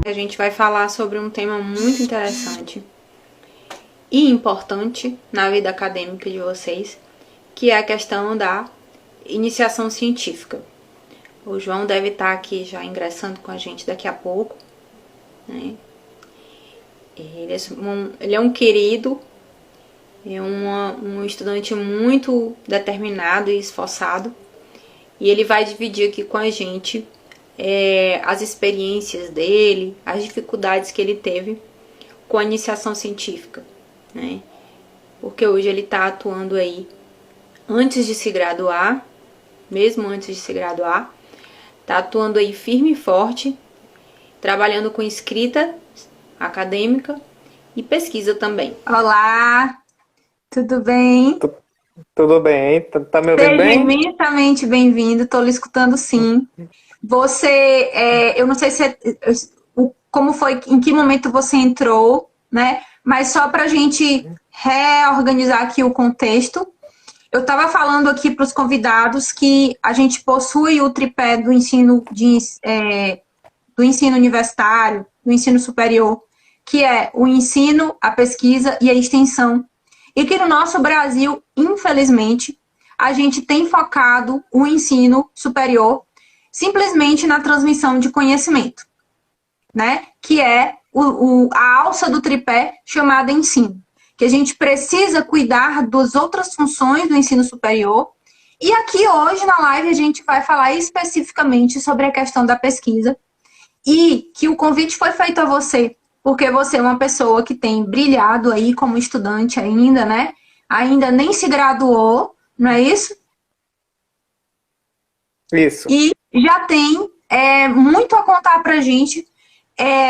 A gente vai falar sobre um tema muito interessante e importante na vida acadêmica de vocês, que é a questão da iniciação científica. O João deve estar aqui já ingressando com a gente daqui a pouco, né? Ele é um querido, é um estudante muito determinado e esforçado, e ele vai dividir aqui com a gente as experiências dele, as dificuldades que ele teve com a iniciação científica, né? Porque hoje ele está atuando aí antes de se graduar, mesmo antes de se graduar, está atuando aí firme e forte, trabalhando com escrita acadêmica e pesquisa também. Olá, tudo bem? Tudo bem, tá me ouvindo bem? Seja imensamente bem-vindo, estou lhe escutando sim. Você, eu não sei como foi, em que momento você entrou, né? Mas só para a gente reorganizar aqui o contexto, eu estava falando aqui para os convidados que a gente possui o tripé do ensino universitário, do ensino superior, que é o ensino, a pesquisa e a extensão. E que no nosso Brasil, infelizmente, a gente tem focado o ensino superior simplesmente na transmissão de conhecimento, né? Que é a alça do tripé chamada ensino. Que a gente precisa cuidar das outras funções do ensino superior. E aqui hoje na live a gente vai falar especificamente sobre a questão da pesquisa. E que o convite foi feito a você, porque você é uma pessoa que tem brilhado aí como estudante ainda, né? Ainda nem se graduou, não é isso? Isso. E já tem muito a contar pra gente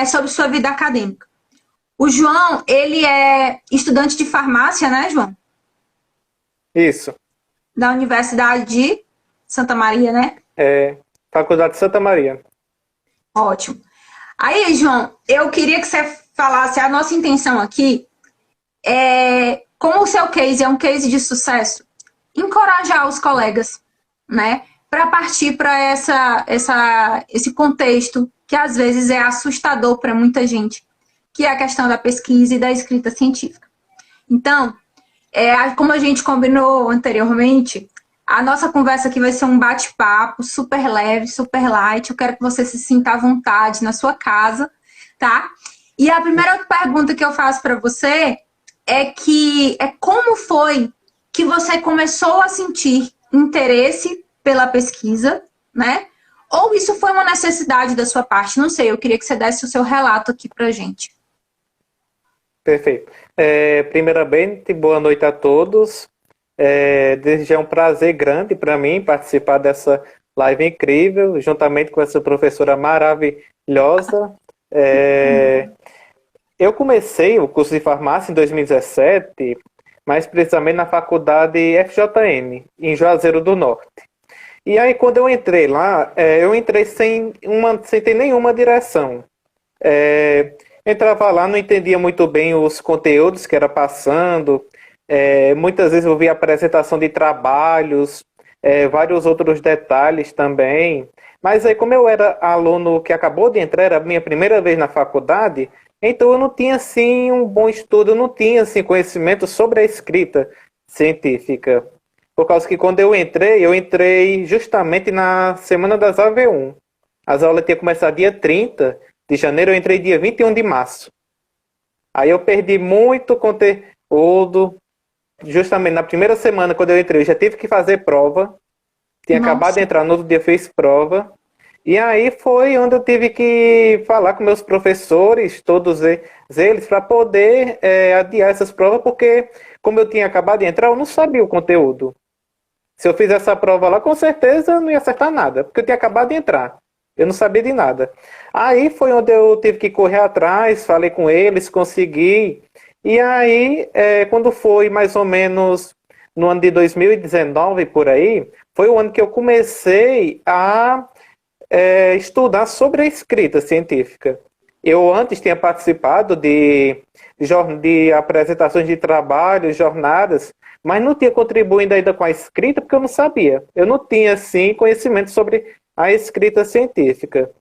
sobre sua vida acadêmica. O João, ele é estudante de farmácia, né, João? Isso. Da Universidade de Santa Maria, né? Faculdade de Santa Maria. Ótimo. Aí, João, eu queria que você falasse, a nossa intenção aqui como o seu case é um case de sucesso, encorajar os colegas, né? Para partir para esse contexto que às vezes é assustador para muita gente, que é a questão da pesquisa e da escrita científica. Então, como a gente combinou anteriormente, a nossa conversa aqui vai ser um bate-papo super leve, super light. Eu quero que você se sinta à vontade na sua casa, tá? E a primeira pergunta que eu faço para você é como foi que você começou a sentir interesse pela pesquisa, né? Ou isso foi uma necessidade da sua parte? Não sei, eu queria que você desse o seu relato aqui pra gente. Perfeito. Primeiramente, boa noite a todos. Desde já é um prazer grande para mim participar dessa live incrível, juntamente com essa professora maravilhosa. Eu comecei o curso de farmácia em 2017, mais precisamente na faculdade FJM, em Juazeiro do Norte. E aí, quando eu entrei lá, eu entrei sem ter nenhuma direção. Entrava lá, não entendia muito bem os conteúdos que era passando. Muitas vezes eu via apresentação de trabalhos, vários outros detalhes também. Mas aí, como eu era aluno que acabou de entrar, era a minha primeira vez na faculdade, então eu não tinha assim um bom estudo, eu não tinha assim conhecimento sobre a escrita científica. Por causa que quando eu entrei justamente na semana das AV1. As aulas tinham começado dia 30 de janeiro, eu entrei dia 21 de março. Aí eu perdi muito conteúdo. Justamente na primeira semana, quando eu entrei, eu já tive que fazer prova. Tinha acabado de entrar, no outro dia fiz prova. E aí foi onde eu tive que falar com meus professores, todos eles, para poder adiar essas provas, porque como eu tinha acabado de entrar, eu não sabia o conteúdo. Se eu fizesse essa prova lá, com certeza eu não ia acertar nada, porque eu tinha acabado de entrar. Eu não sabia de nada. Aí foi onde eu tive que correr atrás, falei com eles, consegui. E aí, quando foi mais ou menos no ano de 2019, por aí, foi o ano que eu comecei a estudar sobre a escrita científica. Eu antes tinha participado de apresentações de trabalho, jornadas, mas não tinha contribuído ainda com a escrita porque eu não sabia. Eu não tinha, assim, conhecimento sobre a escrita científica.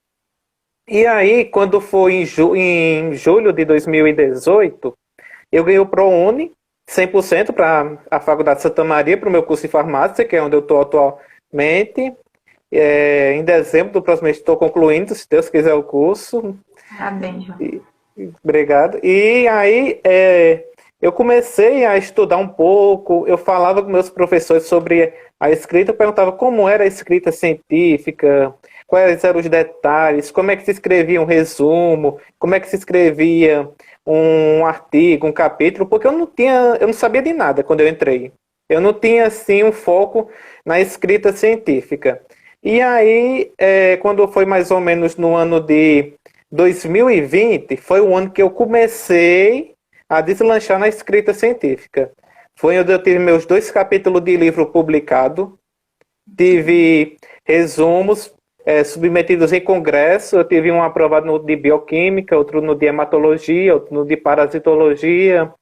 E aí, quando foi em julho de 2018, eu ganhei o ProUni 100% para a Faculdade de Santa Maria, para o meu curso de farmácia, que é onde eu estou atualmente. Em dezembro do próximo mês estou concluindo, se Deus quiser, o curso. Parabéns, João. Obrigado. E aí eu comecei a estudar um pouco, eu falava com meus professores sobre a escrita, eu perguntava como era a escrita científica, quais eram os detalhes, como é que se escrevia um resumo, como é que se escrevia um artigo, um capítulo, porque eu não sabia de nada quando eu entrei. Eu não tinha assim um foco na escrita científica. E aí, quando foi mais ou menos no ano de 2020, foi o ano que eu comecei a deslanchar na escrita científica. Foi onde eu tive meus 2 capítulos de livro publicado, tive resumos submetidos em congresso, eu tive um aprovado no de bioquímica, outro no de hematologia, outro no de parasitologia.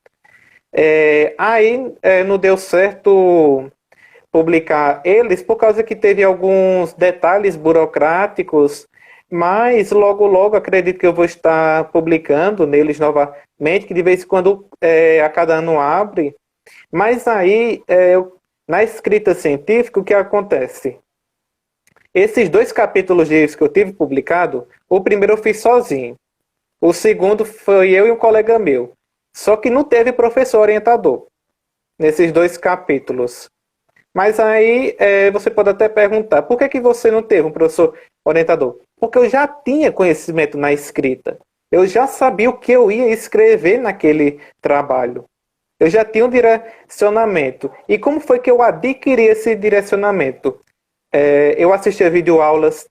Aí não deu certo publicar eles por causa que teve alguns detalhes burocráticos, mas logo logo acredito que eu vou estar publicando neles novamente, que de vez em quando a cada ano abre. Mas aí, na escrita científica, o que acontece? Esses 2 capítulos de livros que eu tive publicado, o primeiro eu fiz sozinho. O segundo foi eu e um colega meu. Só que não teve professor orientador nesses 2 capítulos. Mas aí você pode até perguntar, por que você não teve um professor orientador? Porque eu já tinha conhecimento na escrita. Eu já sabia o que eu ia escrever naquele trabalho. Eu já tinha um direcionamento. E como foi que eu adquiri esse direcionamento? Eu assistia videoaulas,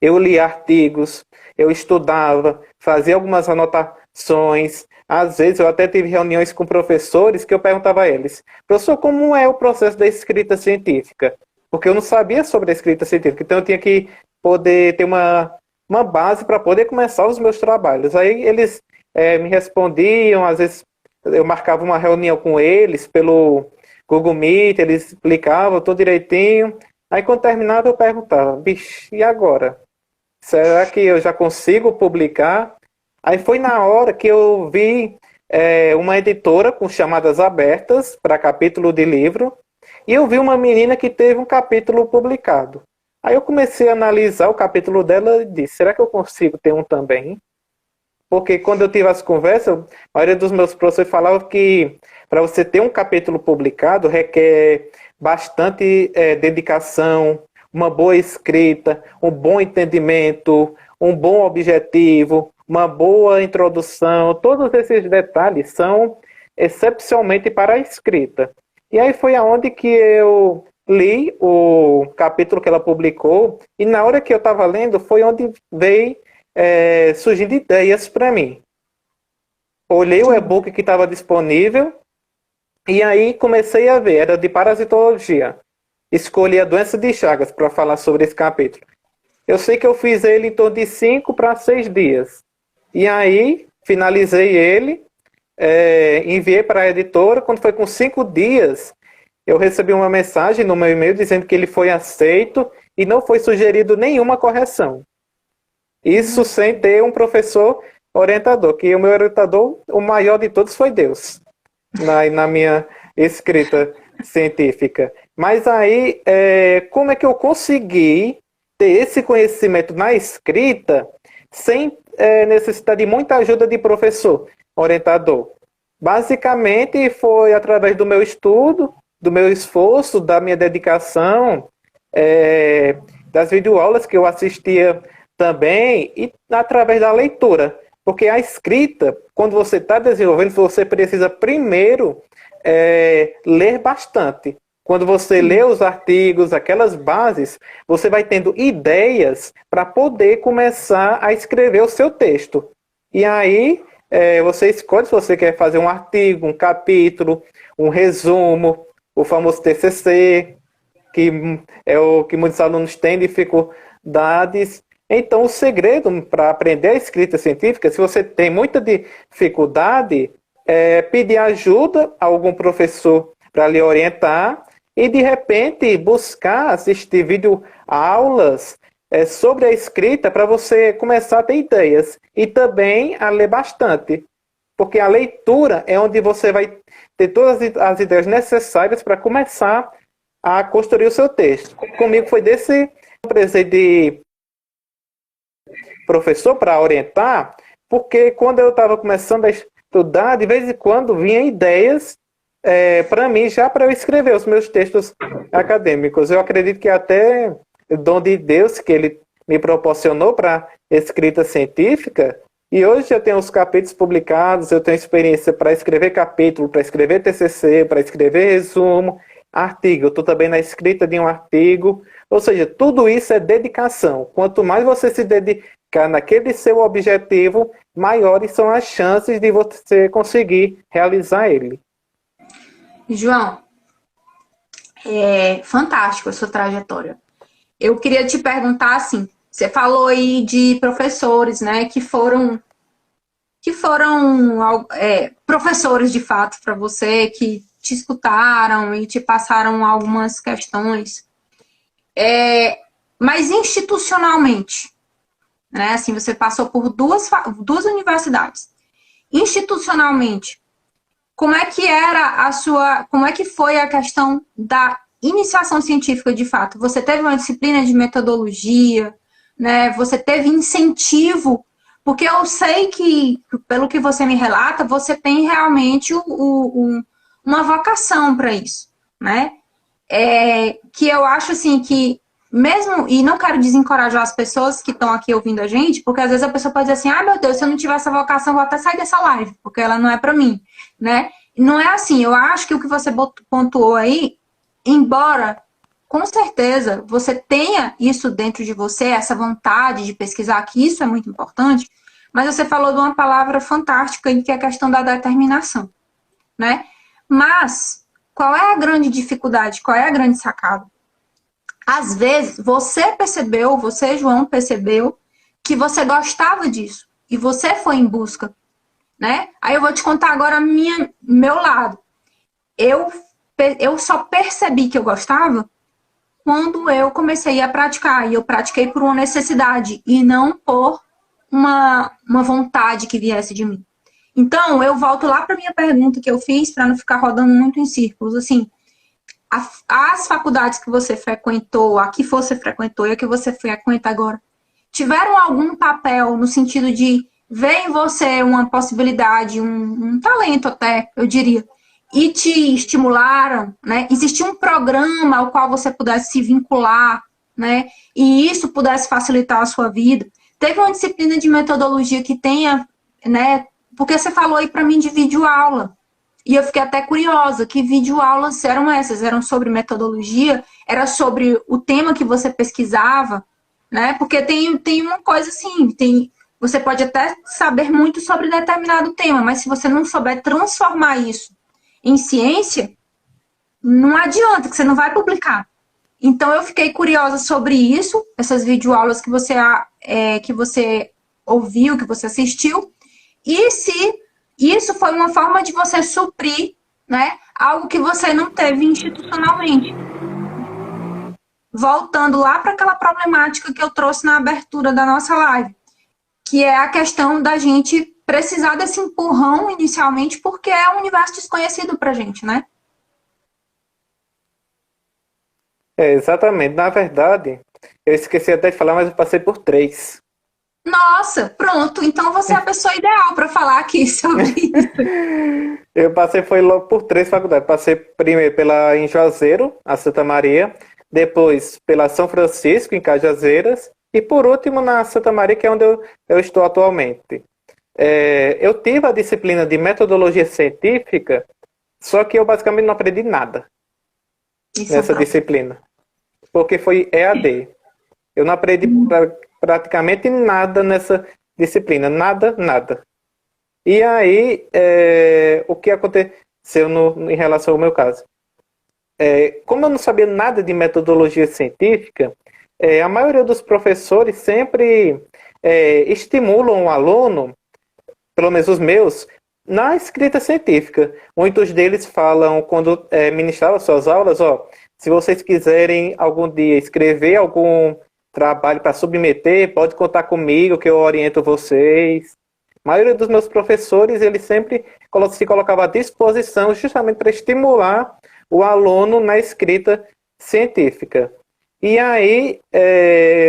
eu lia artigos, eu estudava, fazia algumas anotações. Às vezes eu até tive reuniões com professores que eu perguntava a eles, professor, como é o processo da escrita científica? Porque eu não sabia sobre a escrita científica, então eu tinha que poder ter uma base para poder começar os meus trabalhos. Aí eles me respondiam, às vezes eu marcava uma reunião com eles pelo Google Meet, eles explicavam tudo direitinho. Aí quando terminava eu perguntava, bicho, e agora? Será que eu já consigo publicar? Aí foi na hora que eu vi uma editora com chamadas abertas para capítulo de livro, e eu vi uma menina que teve um capítulo publicado. Aí eu comecei a analisar o capítulo dela e disse, será que eu consigo ter um também? Porque quando eu tive as conversas, a maioria dos meus professores falava que para você ter um capítulo publicado requer bastante dedicação, uma boa escrita, um bom entendimento, um bom objetivo, uma boa introdução. Todos esses detalhes são excepcionalmente para a escrita. E aí foi aonde que eu li o capítulo que ela publicou, e na hora que eu estava lendo foi onde veio surgindo ideias para mim. Olhei o e-book que estava disponível e aí comecei a ver, era de parasitologia. Escolhi a doença de Chagas para falar sobre esse capítulo. Eu sei que eu fiz ele em torno de 5 para 6 dias. E aí finalizei ele, enviei para a editora. Quando foi com 5 dias, eu recebi uma mensagem no meu e-mail dizendo que ele foi aceito e não foi sugerido nenhuma correção. Isso sem ter um professor orientador, que o meu orientador, o maior de todos, foi Deus, na minha escrita científica. Mas aí, como é que eu consegui ter esse conhecimento na escrita sem necessitar de muita ajuda de professor orientador? Basicamente, foi através do meu estudo, do meu esforço, da minha dedicação, das videoaulas que eu assistia também, e através da leitura. Porque a escrita, quando você está desenvolvendo, você precisa primeiro ler bastante. Quando você lê os artigos, aquelas bases, você vai tendo ideias para poder começar a escrever o seu texto. E aí você escolhe se você quer fazer um artigo, um capítulo, um resumo, o famoso TCC, que é o que muitos alunos têm dificuldades. Então, o segredo para aprender a escrita científica, se você tem muita dificuldade, é pedir ajuda a algum professor para lhe orientar e, de repente, buscar assistir videoaulas sobre a escrita para você começar a ter ideias e também a ler bastante. Porque a leitura é onde você vai ter todas as ideias necessárias para começar a construir o seu texto. Comigo foi desse, eu precisei de professor para orientar, porque quando eu estava começando a estudar, de vez em quando vinha ideias para mim, já para eu escrever os meus textos acadêmicos. Eu acredito que até o dom de Deus que ele me proporcionou para escrita científica, e hoje eu tenho os capítulos publicados, eu tenho experiência para escrever capítulo, para escrever TCC, para escrever resumo, artigo. Eu estou também na escrita de um artigo. Ou seja, tudo isso é dedicação. Quanto mais você se dedicar naquele seu objetivo, maiores são as chances de você conseguir realizar ele. João, é fantástico a sua trajetória. Eu queria te perguntar assim, você falou aí de professores, né, que foram professores de fato para você, que te escutaram e te passaram algumas questões. Mas institucionalmente, né, assim, você passou por duas universidades. Institucionalmente, como é que foi a questão da iniciação científica de fato? Você teve uma disciplina de metodologia, né? Você teve incentivo? Porque eu sei que, pelo que você me relata, você tem realmente uma vocação para isso, né? Que eu acho assim que mesmo, e não quero desencorajar as pessoas que estão aqui ouvindo a gente, porque às vezes a pessoa pode dizer assim, meu Deus, se eu não tiver essa vocação, eu vou até sair dessa live, porque ela não é para mim, né? Não é assim, eu acho que o que você pontuou aí, embora com certeza você tenha isso dentro de você, essa vontade de pesquisar, que isso é muito importante, mas você falou de uma palavra fantástica, que é a questão da determinação, né? Mas, qual é a grande dificuldade, qual é a grande sacada? Às vezes, você, João, percebeu que você gostava disso. E você foi em busca, né? Aí eu vou te contar agora meu lado. Eu só percebi que eu gostava quando eu comecei a praticar. E eu pratiquei por uma necessidade e não por uma vontade que viesse de mim. Então, eu volto lá para minha pergunta que eu fiz, para não ficar rodando muito em círculos. Assim, as faculdades que você frequentou, a que você frequentou e a que você frequenta agora, tiveram algum papel no sentido de ver em você uma possibilidade, um talento até, eu diria, e te estimularam, né? Existia um programa ao qual você pudesse se vincular, né? E isso pudesse facilitar a sua vida. Teve uma disciplina de metodologia que tenha, né? Porque você falou aí para mim de videoaula. E eu fiquei até curiosa, que videoaulas eram essas? Eram sobre metodologia? Era sobre o tema que você pesquisava? Né? Porque tem uma coisa assim, você pode até saber muito sobre determinado tema, mas se você não souber transformar isso em ciência, não adianta, que você não vai publicar. Então, eu fiquei curiosa sobre isso, essas videoaulas que você ouviu, que você assistiu, e se isso foi uma forma de você suprir, né, algo que você não teve institucionalmente. Voltando lá para aquela problemática que eu trouxe na abertura da nossa live, que é a questão da gente precisar desse empurrão inicialmente, porque é um universo desconhecido para a gente, né? Exatamente. Na verdade, eu esqueci até de falar, mas eu passei por 3. Nossa, pronto. Então você é a pessoa ideal para falar aqui sobre isso. Eu passei foi logo por 3 faculdades. Passei primeiro em Juazeiro, a Santa Maria, depois pela São Francisco, em Cajazeiras, e por último na Santa Maria, que é onde eu estou atualmente. Eu tive a disciplina de metodologia científica, só que eu basicamente não aprendi nada nessa disciplina, porque foi EAD. Eu não aprendi praticamente nada nessa disciplina, nada. E aí, o que aconteceu em relação ao meu caso? Como eu não sabia nada de metodologia científica, a maioria dos professores sempre estimulam o aluno, pelo menos os meus, na escrita científica. Muitos deles falam, quando ministravam suas aulas, se vocês quiserem algum dia escrever algum trabalho para submeter, pode contar comigo que eu oriento vocês. A maioria dos meus professores, eles sempre se colocavam à disposição justamente para estimular o aluno na escrita científica. E aí,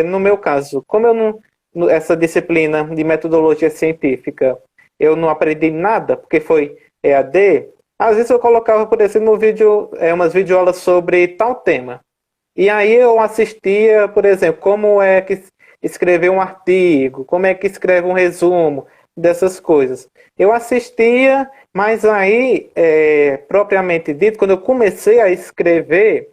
no meu caso, como eu não, essa disciplina de metodologia científica, eu não aprendi nada, porque foi EAD, às vezes eu colocava, por exemplo, no vídeo, umas videoaulas sobre tal tema. E aí eu assistia, por exemplo, como é que escrever um artigo, como é que escreve um resumo dessas coisas. Eu assistia, mas aí, propriamente dito, quando eu comecei a escrever,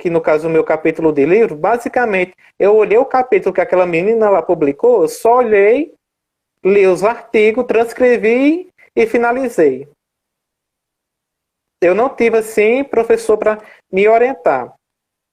que no caso o meu capítulo de livro, basicamente, eu olhei o capítulo que aquela menina lá publicou, eu só olhei, li os artigos, transcrevi e finalizei. Eu não tive, assim, professor para me orientar.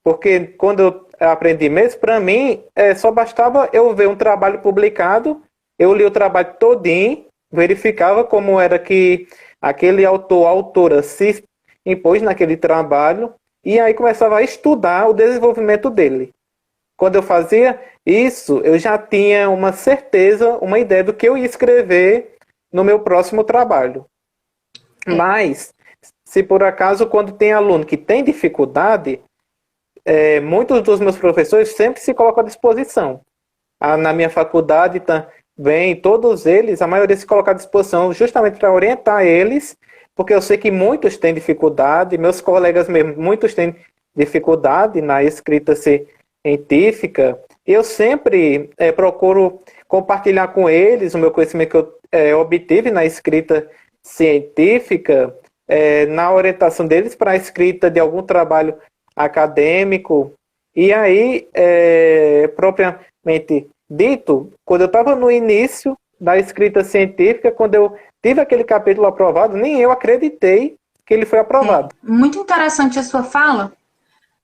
Porque quando eu aprendi mesmo, para mim, só bastava eu ver um trabalho publicado, eu li o trabalho todinho, verificava como era que aquele autor, autora se impôs naquele trabalho, e aí começava a estudar o desenvolvimento dele. Quando eu fazia isso, eu já tinha uma certeza, uma ideia do que eu ia escrever no meu próximo trabalho. Mas, se por acaso, quando tem aluno que tem dificuldade, muitos dos meus professores sempre se colocam à disposição. Na minha faculdade também, todos eles, a maioria se coloca à disposição justamente para orientar eles, porque eu sei que muitos têm dificuldade, meus colegas mesmo, muitos têm dificuldade na escrita científica. Eu sempre procuro compartilhar com eles o meu conhecimento que eu obtive na escrita científica, na orientação deles para a escrita de algum trabalho acadêmico. E aí, propriamente dito, quando eu estava no início da escrita científica, quando eu tive aquele capítulo aprovado, nem eu acreditei que ele foi aprovado. Muito interessante a sua fala,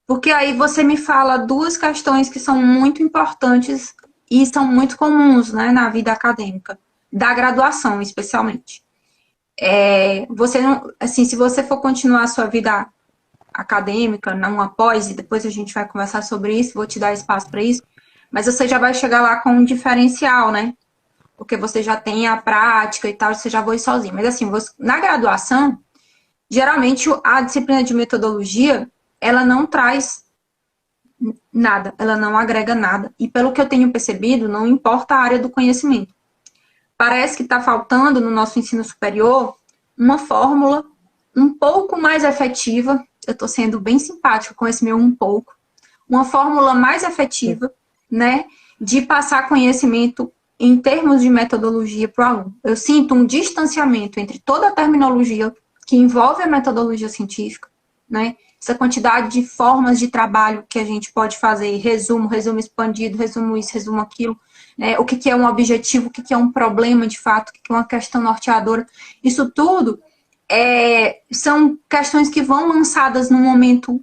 porque aí você me fala duas questões que são muito importantes e são muito comuns, né, na vida acadêmica, da graduação, especialmente. Você não, assim, se você for continuar a sua vida acadêmica, não após, e depois a gente vai conversar sobre isso, vou te dar espaço para isso, mas você já vai chegar lá com um diferencial, né? Porque você já tem a prática e tal, você já vai sozinho. Mas assim, na graduação, geralmente a disciplina de metodologia, ela não traz nada, ela não agrega nada. E pelo que eu tenho percebido, não importa a área do conhecimento. Parece que está faltando no nosso ensino superior uma fórmula um pouco mais efetiva, eu estou sendo bem simpática com esse meu um pouco, uma fórmula mais efetiva, né, de passar conhecimento em termos de metodologia para o aluno. Eu sinto um distanciamento entre toda a terminologia que envolve a metodologia científica, né, essa quantidade de formas de trabalho que a gente pode fazer, resumo expandido, resumo isso, resumo aquilo, né, o que é um objetivo, o que é um problema de fato, o que é uma questão norteadora, isso tudo são questões que vão lançadas num momento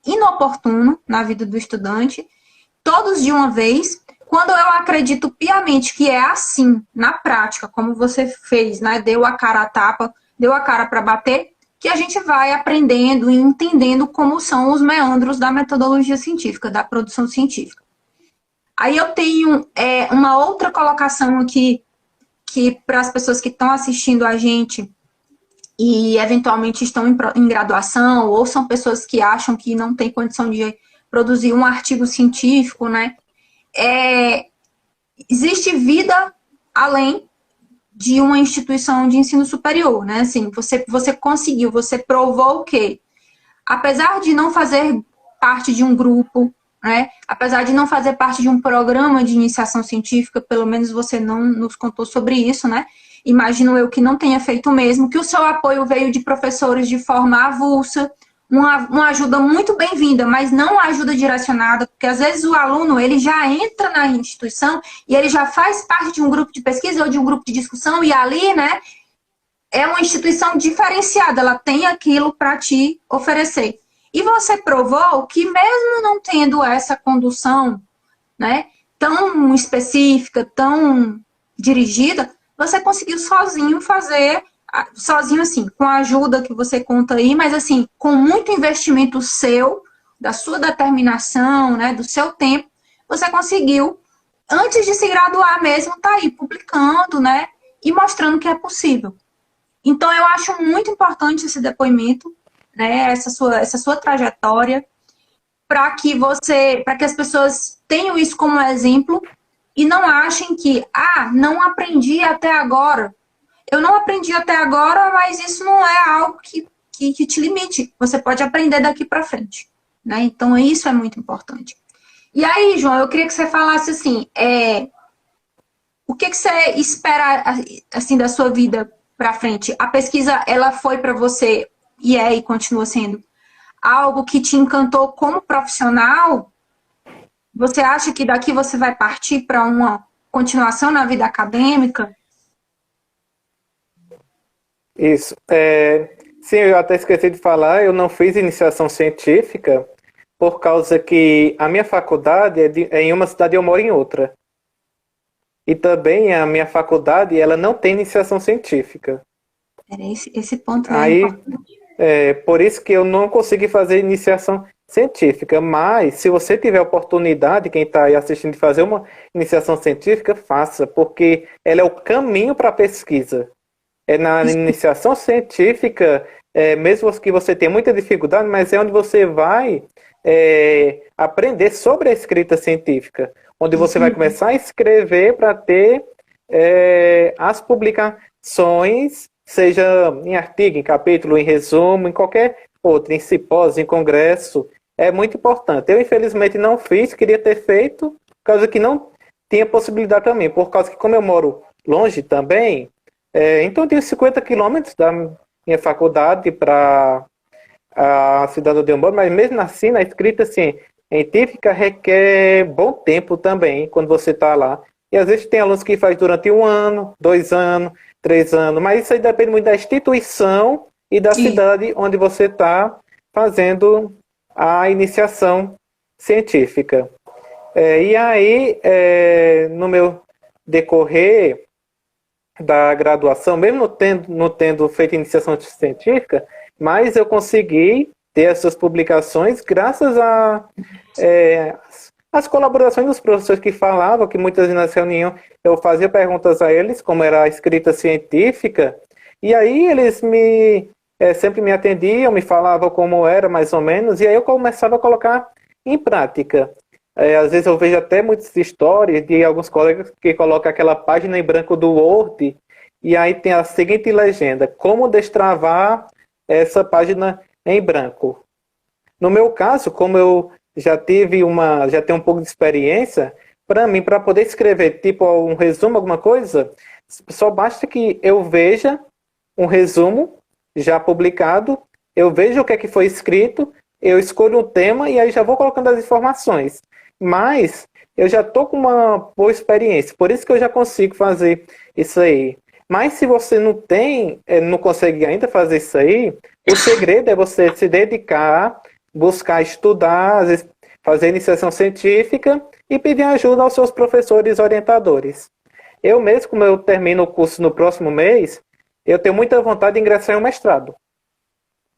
inoportuno na vida do estudante, todos de uma vez, quando eu acredito piamente que é assim, na prática, como você fez, né, deu a cara a tapa, deu a cara para bater, que a gente vai aprendendo e entendendo como são os meandros da metodologia científica, da produção científica. Aí eu tenho uma outra colocação aqui, que para as pessoas que estão assistindo a gente e eventualmente estão em graduação, ou são pessoas que acham que não tem condição de produzir um artigo científico, né? Existe vida além de uma instituição de ensino superior, né? Assim, você conseguiu, você provou que, apesar de não fazer parte de um grupo, né? Apesar de não fazer parte de um programa de iniciação científica, pelo menos você não nos contou sobre isso, né? Imagino eu que não tenha feito o mesmo, que o seu apoio veio de professores de forma avulsa, uma ajuda muito bem-vinda, mas não ajuda direcionada, porque às vezes o aluno ele já entra na instituição e ele já faz parte de um grupo de pesquisa ou de um grupo de discussão, e ali, né, é uma instituição diferenciada, ela tem aquilo para te oferecer. E você provou que mesmo não tendo essa condução, né, tão específica, tão dirigida, você conseguiu sozinho fazer, sozinho assim, com a ajuda que você conta aí, mas assim, com muito investimento seu, da sua determinação, né, do seu tempo, você conseguiu, antes de se graduar mesmo, tá aí publicando, né? E mostrando que é possível. Então, eu acho muito importante esse depoimento, né? Essa sua trajetória, para que as pessoas tenham isso como exemplo e não achem que, não aprendi até agora. Eu não aprendi até agora, mas isso não é algo que te limite. Você pode aprender daqui para frente, né? Então, isso é muito importante. E aí, João, eu queria que você falasse assim, o que você espera assim da sua vida para frente? A pesquisa, ela foi para você e continua sendo algo que te encantou como profissional? Você acha que daqui você vai partir para uma continuação na vida acadêmica? Isso. Sim, eu até esqueci de falar, eu não fiz iniciação científica por causa que a minha faculdade é em uma cidade e eu moro em outra. E também a minha faculdade, ela não tem iniciação científica. Esse ponto Aí, importante. por isso que eu não consegui fazer iniciação científica. Mas, se você tiver oportunidade, quem está aí assistindo, de fazer uma iniciação científica, faça, porque ela é o caminho para a pesquisa. Na iniciação científica, mesmo que você tenha muita dificuldade, mas é onde você vai aprender sobre a escrita científica, onde você vai começar a escrever para ter as publicações, seja em artigo, em capítulo, em resumo, em qualquer outro, em simpósio, em congresso. É muito importante. Eu, infelizmente, não fiz, queria ter feito, por causa que não tinha possibilidade também, por causa que, como eu moro longe também, então eu tenho 50 quilômetros da minha faculdade para a cidade onde eu moro, mas mesmo assim, na escrita científica requer bom tempo também, quando você está lá. E às vezes tem alunos que faz durante 1 ano, 2 anos, 3 anos, mas isso aí depende muito da instituição e da cidade onde você está fazendo a iniciação científica. E aí, no meu decorrer da graduação, mesmo não tendo feito iniciação científica, mas eu consegui ter essas publicações graças às colaborações dos professores que falavam, que muitas vezes nas reuniões eu fazia perguntas a eles, como era a escrita científica, e aí eles sempre me atendiam, me falavam como era, mais ou menos, e aí eu começava a colocar em prática. Às vezes eu vejo até muitas histórias de alguns colegas que colocam aquela página em branco do Word, e aí tem a seguinte legenda: como destravar essa página em branco. No meu caso, como eu já tenho um pouco de experiência, para mim, para poder escrever tipo um resumo, alguma coisa, só basta que eu veja um resumo já publicado, eu vejo o que é que foi escrito, eu escolho um tema e aí já vou colocando as informações. Mas eu já estou com uma boa experiência, por isso que eu já consigo fazer isso aí. Mas se você não consegue ainda fazer isso aí, o segredo é você se dedicar, buscar estudar, às vezes fazer iniciação científica e pedir ajuda aos seus professores orientadores. Eu mesmo, como eu termino o curso no próximo mês, eu tenho muita vontade de ingressar em um mestrado,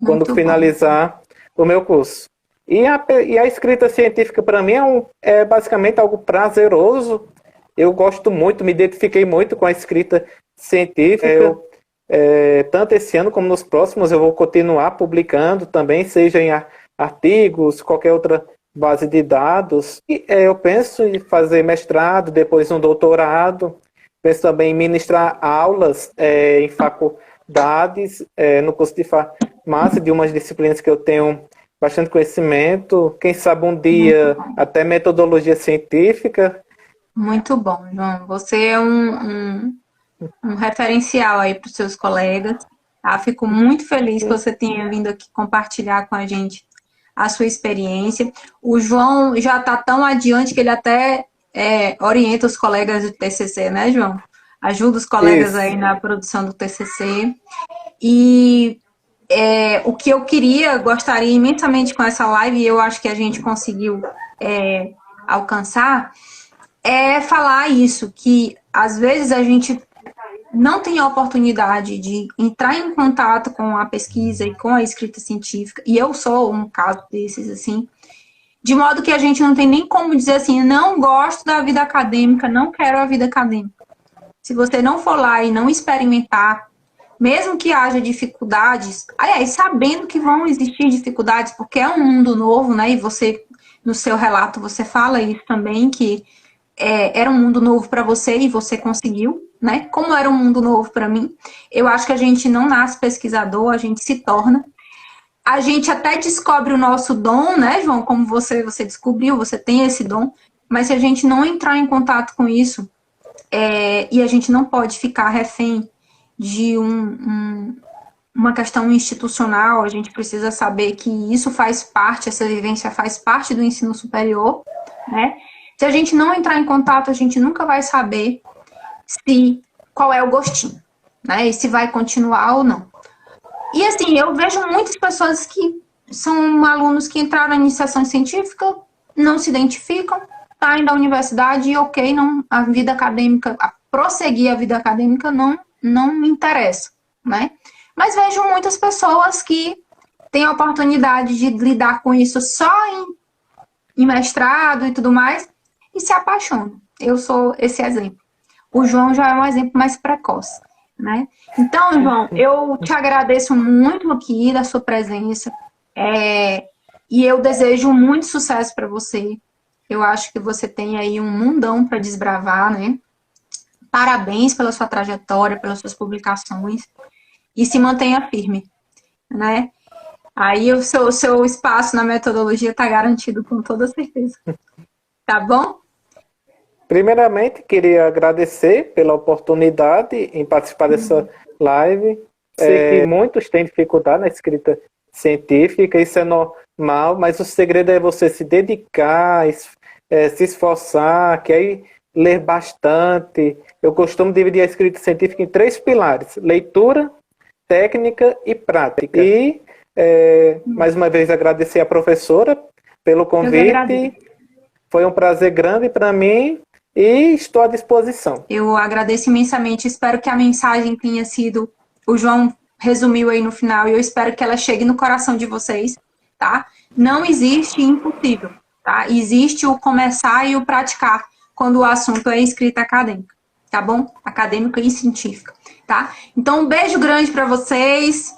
quando finalizar o meu curso. E a escrita científica, para mim, é basicamente algo prazeroso. Eu gosto muito, me identifiquei muito com a escrita científica. Tanto esse ano como nos próximos, eu vou continuar publicando também, seja em artigos, qualquer outra base de dados. E eu penso em fazer mestrado, depois um doutorado. Penso também em ministrar aulas em faculdades, no curso de farmácia, de umas disciplinas que eu tenho bastante conhecimento. Quem sabe um dia até metodologia científica. Muito bom, João. Você é um referencial aí para os seus colegas. Tá? Fico muito feliz que você tenha vindo aqui compartilhar com a gente a sua experiência. O João já está tão adiante que ele até orienta os colegas do TCC, né, João? Ajuda os colegas aí na produção do TCC. E o que eu gostaria imensamente com essa live, e eu acho que a gente conseguiu alcançar, é falar isso, que às vezes a gente não tem a oportunidade de entrar em contato com a pesquisa e com a escrita científica, e eu sou um caso desses, assim, de modo que a gente não tem nem como dizer assim, não gosto da vida acadêmica, não quero a vida acadêmica. Se você não for lá e não experimentar, mesmo que haja dificuldades, aliás, sabendo que vão existir dificuldades, porque é um mundo novo, né? E você, no seu relato, você fala isso também, que era um mundo novo para você e você conseguiu, né? Como era um mundo novo para mim, eu acho que a gente não nasce pesquisador, a gente se torna. A gente até descobre o nosso dom, né, João? Como você descobriu, você tem esse dom, mas se a gente não entrar em contato com isso, e a gente não pode ficar refém de uma questão institucional, a gente precisa saber que isso faz parte, essa vivência faz parte do ensino superior, né? Se a gente não entrar em contato, a gente nunca vai saber qual é o gostinho, né? E se vai continuar ou não. E assim, eu vejo muitas pessoas que são alunos que entraram na iniciação científica, não se identificam, saem da universidade e ok, não, a vida acadêmica, prosseguir a vida acadêmica não me interessa, né? Mas vejo muitas pessoas que têm a oportunidade de lidar com isso só em mestrado e tudo mais, e se apaixonam. Eu sou esse exemplo. O João já é um exemplo mais precoce, né? Então, João, eu te agradeço muito aqui da sua presença, e eu desejo muito sucesso para você. Eu acho que você tem aí um mundão para desbravar, né? Parabéns pela sua trajetória, pelas suas publicações, e se mantenha firme, né? Aí o seu espaço na metodologia está garantido com toda certeza. Tá bom? Primeiramente, queria agradecer pela oportunidade em participar dessa live. Sei que muitos têm dificuldade na escrita científica, isso é normal, mas o segredo é você se dedicar, se esforçar, que aí ler bastante. Eu costumo dividir a escrita científica em 3 pilares: leitura, técnica e prática. E, mais uma vez, agradecer à professora pelo convite. Foi um prazer grande para mim e estou à disposição. Eu agradeço imensamente. Espero que a mensagem tenha sido... O João resumiu aí no final e eu espero que ela chegue no coração de vocês, tá? Não existe impossível, tá? Existe o começar e o praticar quando o assunto é escrita acadêmica, tá bom? Acadêmica e científica, tá? Então, um beijo grande para vocês.